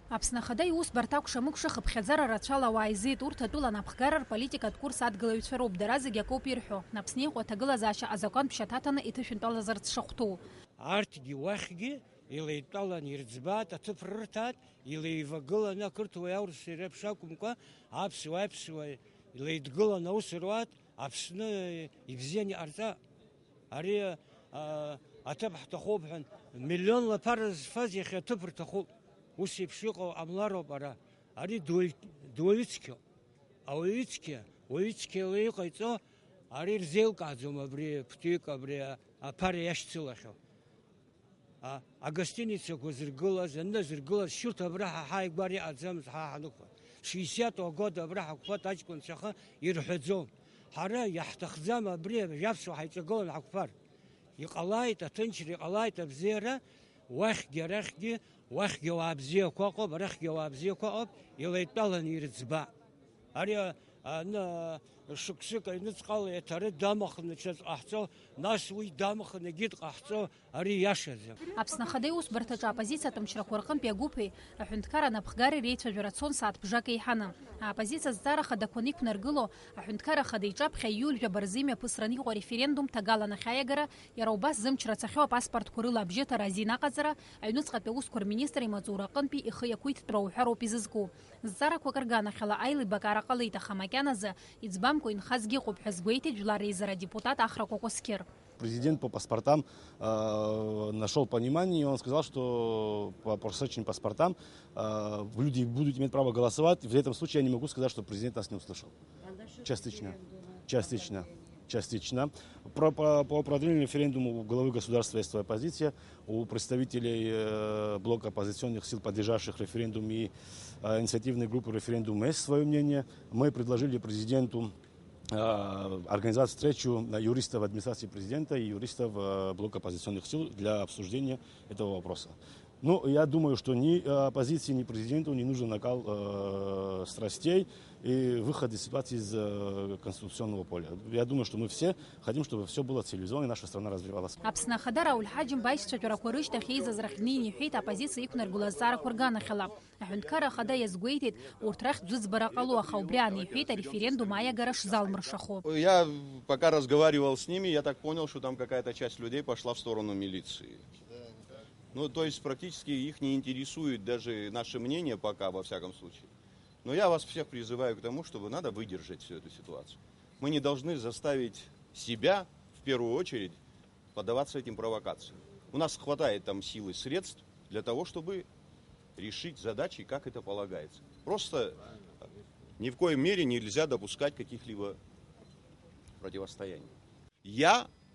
Аԥсны Ахада иус барҭ шамыкәша хыԥхьаӡара рацәала ауаа изеит. Урҭ атәыла напхгара рполитикатә курс адгылаҩцәа роуп. Дара зегьы акоуп ирҳәо. Аԥсны иҟоу аҭагылазаашьа азакәантә шьаҭаҭаны иҭышәынтәалазарц шахәҭоу. Арҭгьы уахьгьы илеидтәалан ирӡбаат, аҭыԥ рырҭаат, илеивагыланы ақырҭуа аурыси реиԥш акәымкәа аԥсуа илеидгыланы аус руаат, Аԥсны ибзианы иҟарҵа. Ари аҭыԥ ҳҭахуп ҳәан миллионла ԥара зфаз иахьа аҭыԥ рҭахуп. Ус еиԥш иҟоу амлароуп ара. Ари дуаҩыцқьоуп. Ауаҩыцқьа иҟаиҵо ари ирзеилкааӡом абри ԥҭҩык абри аԥара иашьцылахьоу. Агостиницақәа зыргылаз, анны зыргылаз шьырҭ абра ҳааигәар иҟаӡамыз ҳанықәа. 60 года абра ҳақәԥат аҷкәынцәаха ирҳәаӡом. Ҳара иаҳҭахӡам абри иаԥсуа ҳаиҿагылан ҳақәԥар. Иҟалааит аҭынчра, иҟалааит абзиара, уахьгьы арахьгьы, уахьгьы ауаа бзиақәа ыҟоуп, арахьгьы ауаа бзиақәа ыҟоуп, илеидтәаланы ирӡба. Ари шықәсык аҩныҵҟала иаҭары дамаханы ҽазҟаҳҵо, нас уи дамаханы егьит ҟаҳҵо, ари иашаӡам. Аԥсны Ахада иусбарҭаҿы апозициатә мчрақәа рҟынтәи агәыԥи аҳәынҭқар анапхгареи реицәажәара цон сааҭбжак еиҳаны. Аопозициа зҵаара хадақәаны иқәнаргыло аҳәынҭқар Ахада иҿаԥхьа ииуль-жәаба рзы имҩаԥысраны иҟоу ареферендум ҭагалан ахьааигара, иара убас зымчра цахьоу апаспортқәа рыла абжьыҭара азин аҟаҵара, аҩныҵҟатәи аусқәа рминистр имаҵура аҟынтәи ихы иақәиҭтәра уҳәароуп изызку. Зҵаарақәак рганахьала аилибакаара ҟалеит, аха макьаназы иӡбамкәа инхазгьы ыҟоуп ҳәа згәеиҭеит Жәлар Еизара депутат Ахра Кәакәасқьыр. Президент по паспортам нашел понимание, и он сказал, что по просроченным паспортам люди будут иметь право голосовать. В этом случае я не могу сказать, что президент нас не услышал. Частично. По продлению референдума у главы государства есть своя позиция. У представителей блока оппозиционных сил, поддержавших референдум, и инициативной группы референдума есть свое мнение. Мы предложили президенту организовать встречу юристов администрации президента и юристов блока оппозиционных сил для обсуждения этого вопроса. Ну, я думаю, что ни оппозиции, ни президенту не нужен накал страстей и выход из ситуации из конституционного поля. Я думаю, что мы все хотим, чтобы все было цивилизованно и наша страна развивалась. Аԥсны Ахада Рауль Ҳаџьым баишьцәажәарақәа рышьҭахь еизаз рахьнеин иҳәеит апозициа иқәнаргыло азҵаарақәа рганахьала. Аҳәынҭқар Ахада иазгәеиҭеит урҭ рахь ӡәыӡбара ҟало, аха убри ааниҳәеит ареферендум аиагара шзалмыршахо. Я пока разговаривал с ними, я так понял, что там какая-то часть людей пошла в сторону милиции. Ну, то есть практически их не интересует даже наше мнение пока, во всяком случае. Но я вас всех призываю к тому, чтобы надо выдержать всю эту ситуацию. Мы не должны заставить себя, в первую очередь, поддаваться этим провокациям. У нас хватает там сил и средств для того, чтобы решить задачи, как это полагается. Просто ни в коем мере нельзя допускать каких-либо противостояний.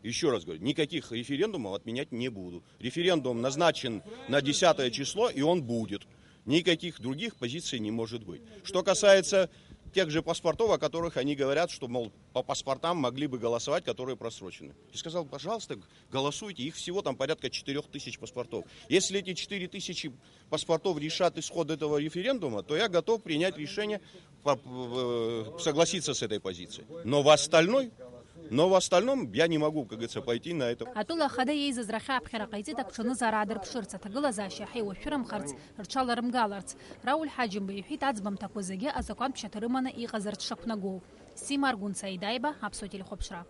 Еще раз говорю, никаких референдумов отменять не буду. Референдум назначен на 10 число, и он будет. Никаких других позиций не может быть. Что касается тех же паспортов, о которых они говорят, что, мол, по паспортам могли бы голосовать, которые просрочены. Я сказал, пожалуйста, голосуйте. Их всего там порядка 4000 паспортов. Если эти 4000 паспортов решат исход этого референдума, то я готов принять решение согласиться с этой позицией. Но в остальном я не могу, как говорится, пойти на это. Атәыла Ахада еизаз рахьааԥхьара ҟаиҵеит агәҽанызаара аадырԥшырц, аҭагылазаашьа ҳаиуашәырымхарц, рҽаларымгаларц. Рауль Ҳаџьым иҳәеит аӡбамҭақәа зегьы азакәантә шьаҭа рыманы иҟазарц шақәнагоу. Сима Аргәын Саидаиба, Аԥсуа телехәаԥшра.